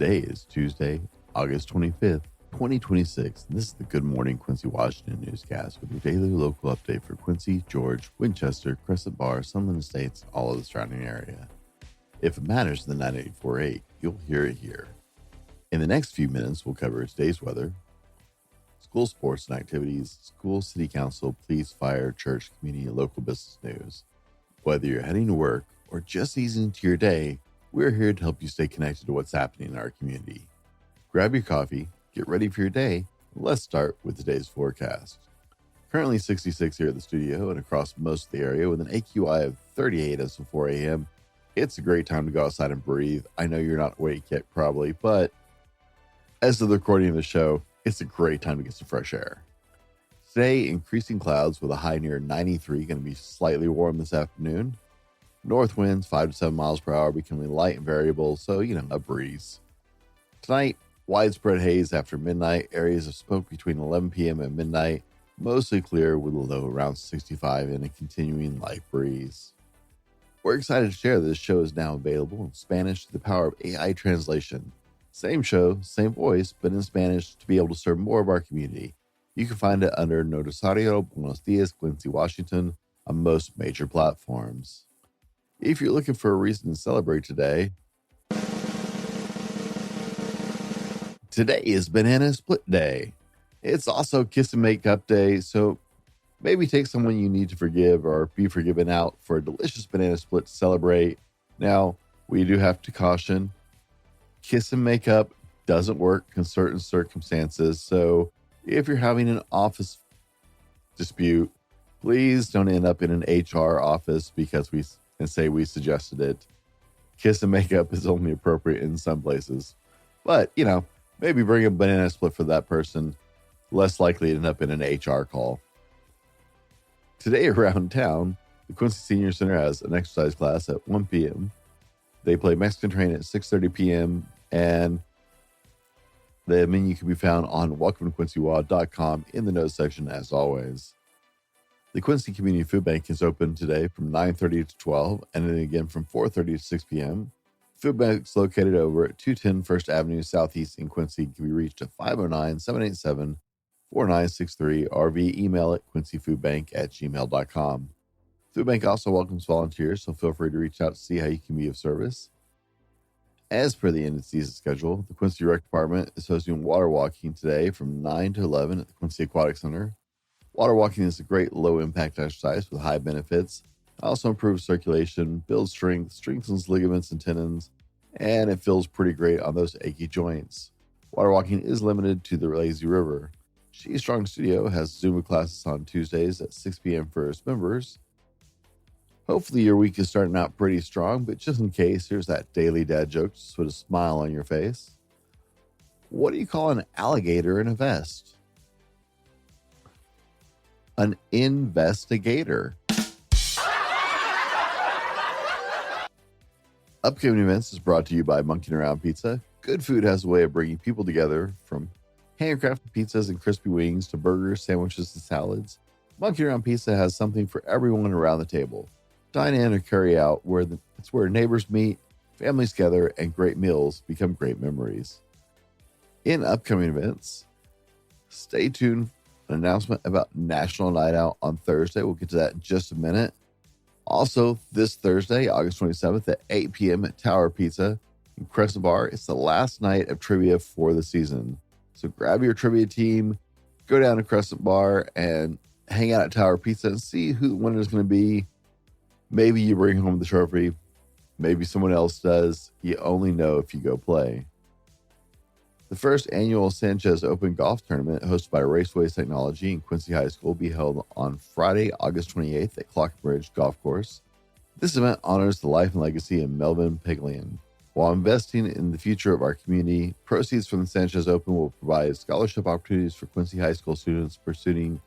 Today is Tuesday, August 25th, 2026. And this is the Good Morning Quincy, Washington newscast with your daily local update for Quincy, George, Winchester, Crescent Bar, Sunland Estates, all of the surrounding area. If it matters in the 98.48, you'll hear it here. In the next few minutes, we'll cover today's weather, school sports and activities, school, city council, police, fire, church, community, and local business news. Whether you're heading to work or just easing into your day, we're here to help you stay connected to what's happening in our community. Grab your coffee, get ready for your day, and let's start with today's forecast. Currently 66 here at the studio and across most of the area with an AQI of 38 as of 4 a.m. It's a great time to go outside and breathe. I know you're not awake yet probably, but as of the recording of the show, it's a great time to get some fresh air. Today, increasing clouds with a high near 93, going to be slightly warm this afternoon. North winds 5 to 7 miles per hour, becoming light and variable, so, a breeze. Tonight, widespread haze after midnight, areas of smoke between 11 p.m. and midnight, mostly clear with a low around 65 and a continuing light breeze. We're excited to share that this show is now available in Spanish through the power of AI translation. Same show, same voice, but in Spanish to be able to serve more of our community. You can find it under Noticiario Buenos Dias, Quincy, Washington on most major platforms. If you're looking for a reason to celebrate today is Banana Split Day. It's also Kiss and Make Up Day, so maybe take someone you need to forgive or be forgiven out for a delicious banana split to celebrate. Now, we do have to caution, kiss and make up doesn't work in certain circumstances, so if you're having an office dispute, please don't end up in an HR office because we suggested it. Kiss and make up is only appropriate in some places. But, maybe bring a banana split for that person. Less likely to end up in an HR call. Today around town, the Quincy Senior Center has an exercise class at 1 p.m. They play Mexican Train at 6:30 p.m. And the menu can be found on welcomequincywa.com in the notes section as always. The Quincy Community Food Bank is open today from 9:30 to 12 and then again from 4:30 to 6 p.m. Food Bank is located over at 210 First Avenue Southeast in Quincy. Can be reached at 509-787-4963 or via email at quincyfoodbank@gmail.com. Food Bank also welcomes volunteers, so feel free to reach out to see how you can be of service. As per the end of season schedule, the Quincy Rec Department is hosting water walking today from 9 to 11 at the Quincy Aquatic Center. Water walking is a great low-impact exercise with high benefits. It also improves circulation, builds strength, strengthens ligaments and tendons, and it feels pretty great on those achy joints. Water walking is limited to the Lazy River. She Strong Studio has Zumba classes on Tuesdays at 6 p.m. for its members. Hopefully your week is starting out pretty strong, but just in case, here's that daily dad joke to put a smile on your face. What do you call an alligator in a vest? An investigator. Upcoming events is brought to you by Monkey Around Pizza. Good food has a way of bringing people together, from handcrafted pizzas and crispy wings to burgers, sandwiches, and salads. Monkey Around Pizza has something for everyone around the table. Dine in or carry out, it's where neighbors meet, families gather, and great meals become great memories. In upcoming events, stay tuned for an announcement about National Night Out on Thursday. We'll get to that in just a minute. Also, this Thursday, August 27th at 8 p.m. at Tower Pizza in Crescent Bar, it's the last night of trivia for the season. So grab your trivia team, go down to Crescent Bar, and hang out at Tower Pizza and see who the winner is going to be. Maybe you bring home the trophy. Maybe someone else does. You only know if you go play. The first annual Sanchez Open Golf Tournament, hosted by Raceways Technology in Quincy High School, will be held on Friday, August 28th at Clockenbridge Golf Course. This event honors the life and legacy of Melvin Piglian. While investing in the future of our community, proceeds from the Sanchez Open will provide scholarship opportunities for Quincy High School students pursuing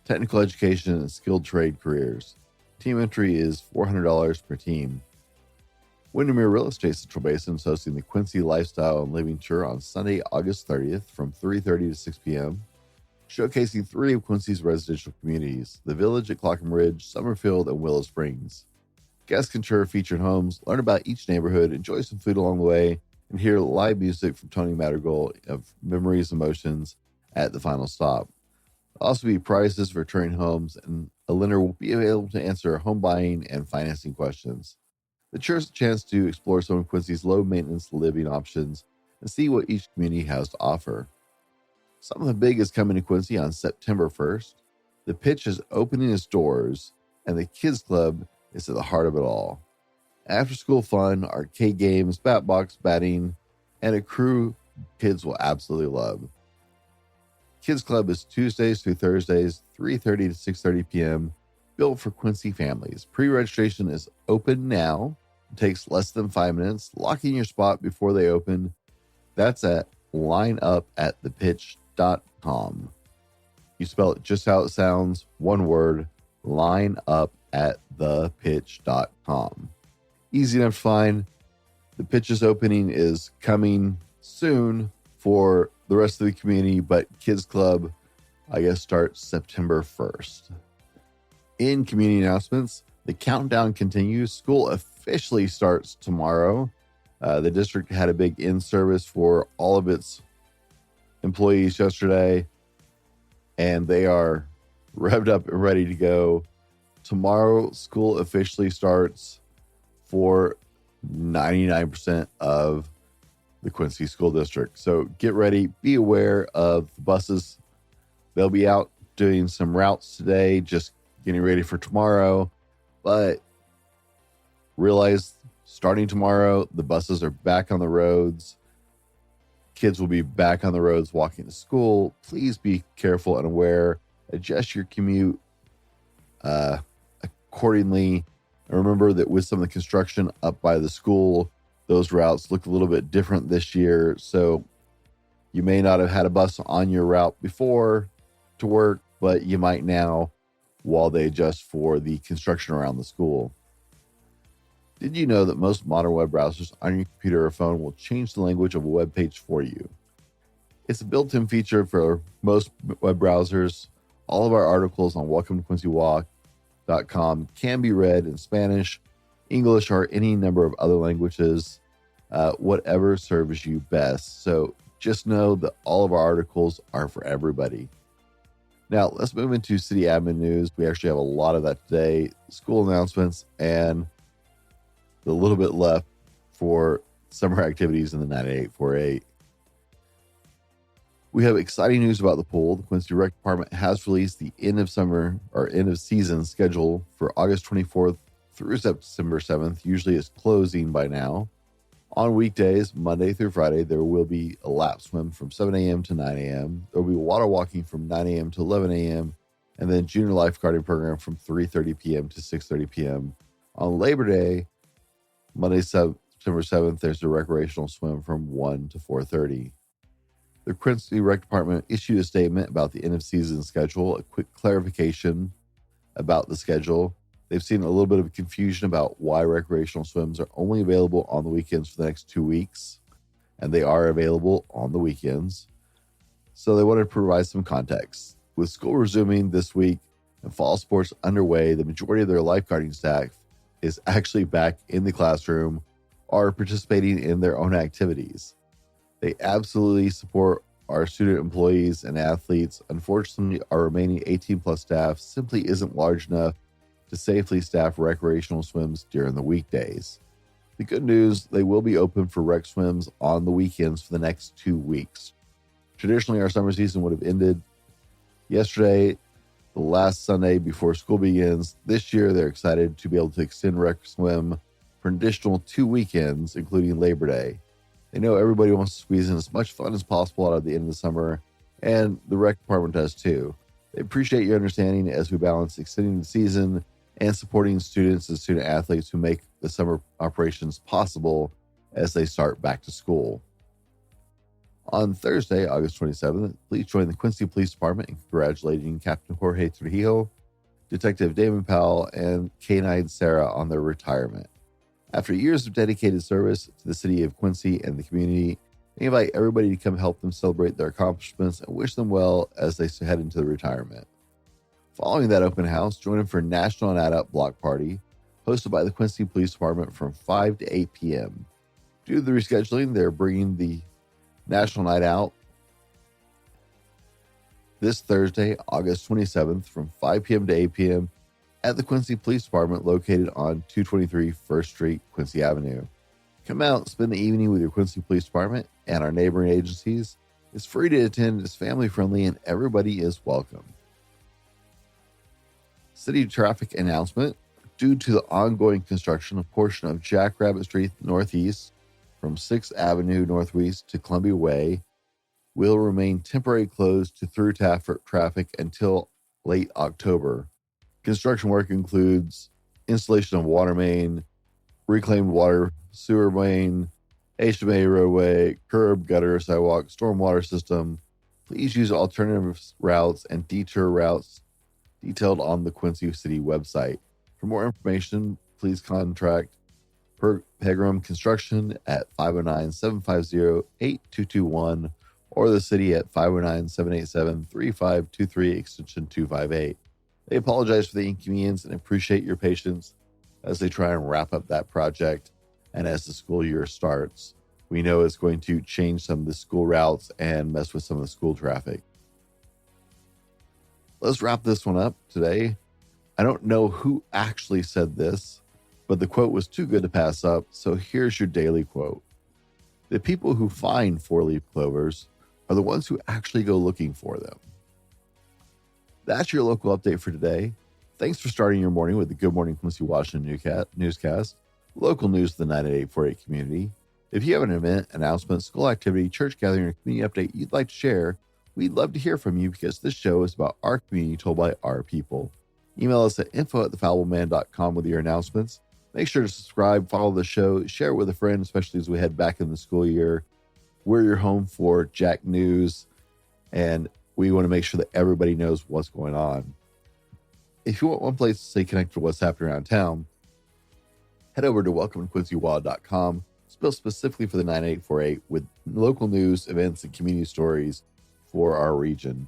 technical education and skilled trade careers. Team entry is $400 per team. Windermere Real Estate Central Basin is hosting the Quincy Lifestyle and Living Tour on Sunday, August 30th from 3:30 to 6 p.m., showcasing three of Quincy's residential communities, the Village at Clockenbridge, Summerfield, and Willow Springs. Guests can tour featured homes, learn about each neighborhood, enjoy some food along the way, and hear live music from Tony Madrigal of Memories Emotions at the final stop. There'll also be prizes for returning homes, and a lender will be able to answer home buying and financing questions. The church has a chance to explore some of Quincy's low-maintenance living options and see what each community has to offer. Something big is coming to Quincy on September 1st. The pitch is opening its doors, and the Kids Club is at the heart of it all. After-school fun, arcade games, bat box batting, and a crew kids will absolutely love. Kids Club is Tuesdays through Thursdays, 3:30 to 6:30 p.m., built for Quincy families. Pre-registration is open now. It takes less than 5 minutes. Lock in your spot before they open. That's at lineupatthepitch.com. You spell it just how it sounds, one word, lineupatthepitch.com. Easy enough to find. The pitch's opening is coming soon for the rest of the community, but Kids Club, I guess, starts September 1st. In community announcements, the countdown continues. School officially starts tomorrow. The district had a big in-service for all of its employees yesterday, and they are revved up and ready to go. Tomorrow, school officially starts for 99% of the Quincy School District. So get ready. Be aware of the buses. They'll be out doing some routes today, just getting ready for tomorrow. But realize starting tomorrow, the buses are back on the roads. Kids will be back on the roads walking to school. Please be careful and aware. Adjust your commute accordingly. And remember that with some of the construction up by the school, those routes look a little bit different this year. So you may not have had a bus on your route before to work, but you might now while they adjust for the construction around the school. Did you know that most modern web browsers on your computer or phone will change the language of a web page for you? It's a built-in feature for most web browsers. All of our articles on welcometoquincyWalk.com can be read in Spanish, English, or any number of other languages, whatever serves you best. So just know that all of our articles are for everybody. Now, let's move into city admin news. We actually have a lot of that today. School announcements and the little bit left for summer activities in the 9848. We have exciting news about the pool. The Quincy Rec Department has released the end of season schedule for August 24th through September 7th. Usually it's closing by now. On weekdays, Monday through Friday, there will be a lap swim from 7 a.m. to 9 a.m. There will be water walking from 9 a.m. to 11 a.m. and then junior lifeguarding program from 3:30 p.m. to 6:30 p.m. On Labor Day, Monday, September 7th, there's a recreational swim from 1 to 4:30. The Quincy Rec Department issued a statement about the end of season schedule, a quick clarification about the schedule. They've seen a little bit of confusion about why recreational swims are only available on the weekends for the next 2 weeks, and they are available on the weekends. So they wanted to provide some context. With school resuming this week and fall sports underway, the majority of their lifeguarding staff is actually back in the classroom or participating in their own activities. They absolutely support our student employees and athletes. Unfortunately, our remaining 18 plus staff simply isn't large enough to safely staff recreational swims during the weekdays. The good news, they will be open for rec swims on the weekends for the next 2 weeks. Traditionally, our summer season would have ended yesterday, the last Sunday before school begins. This year, they're excited to be able to extend rec swim for an additional 2 weekends, including Labor Day. They know everybody wants to squeeze in as much fun as possible out of the end of the summer, and the rec department does too. They appreciate your understanding as we balance extending the season and supporting students and student athletes who make the summer operations possible as they start back to school. On Thursday, August 27th, please join the Quincy Police Department in congratulating Captain Jorge Trujillo, Detective Damon Powell, and K9 Sarah on their retirement. After years of dedicated service to the city of Quincy and the community, they invite everybody to come help them celebrate their accomplishments and wish them well as they head into the retirement. Following that open house, join them for a National Night Out block party hosted by the Quincy Police Department from 5 to 8 p.m. Due to the rescheduling, they're bringing the National Night Out this Thursday, August 27th from 5 p.m. to 8 p.m. at the Quincy Police Department located on 223 1st Street, Quincy Avenue. Come out, spend the evening with your Quincy Police Department and our neighboring agencies. It's free to attend, it's family friendly, and everybody is welcome. City traffic announcement. Due to the ongoing construction, a portion of Jackrabbit Street Northeast from 6th Avenue Northwest to Columbia Way will remain temporarily closed to through traffic until late October. Construction work includes installation of water main, reclaimed water sewer main, HMA roadway, curb, gutter, sidewalk, stormwater system. Please use alternative routes and detour routes detailed on the Quincy City website. For more information, please contact Pegram Construction at 509-750-8221 or the city at 509-787-3523 extension 258. They apologize for the inconvenience and appreciate your patience as they try and wrap up that project. And as the school year starts, we know it's going to change some of the school routes and mess with some of the school traffic. Let's wrap this one up today. I don't know who actually said this, but the quote was too good to pass up. So here's your daily quote. The people who find four-leaf clovers are the ones who actually go looking for them. That's your local update for today. Thanks for starting your morning with the Good Morning Quincy Washington newscast, local news of the 9848 community. If you have an event, announcement, school activity, church gathering, or community update you'd like to share, we'd love to hear from you because this show is about our community told by our people. Email us at info@thefallibleman.com with your announcements. Make sure to subscribe, follow the show, share it with a friend, especially as we head back in the school year. We're your home for Jack News, and we want to make sure that everybody knows what's going on. If you want one place to stay connected to what's happening around town, head over to welcometoquincywa.com, built specifically for the 9848 with local news, events, and community stories for our region.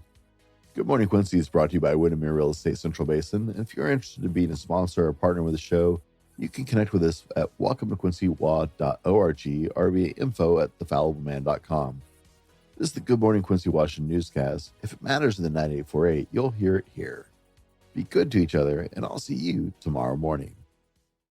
Good Morning Quincy is brought to you by Windermere Real Estate Central Basin. And if you're interested in being a sponsor or partner with the show, you can connect with us at welcometoquincywa.org or via info@thefallibleman.com. This is the Good Morning Quincy Washington newscast. If it matters in the 9848, you'll hear it here. Be good to each other, and I'll see you tomorrow morning.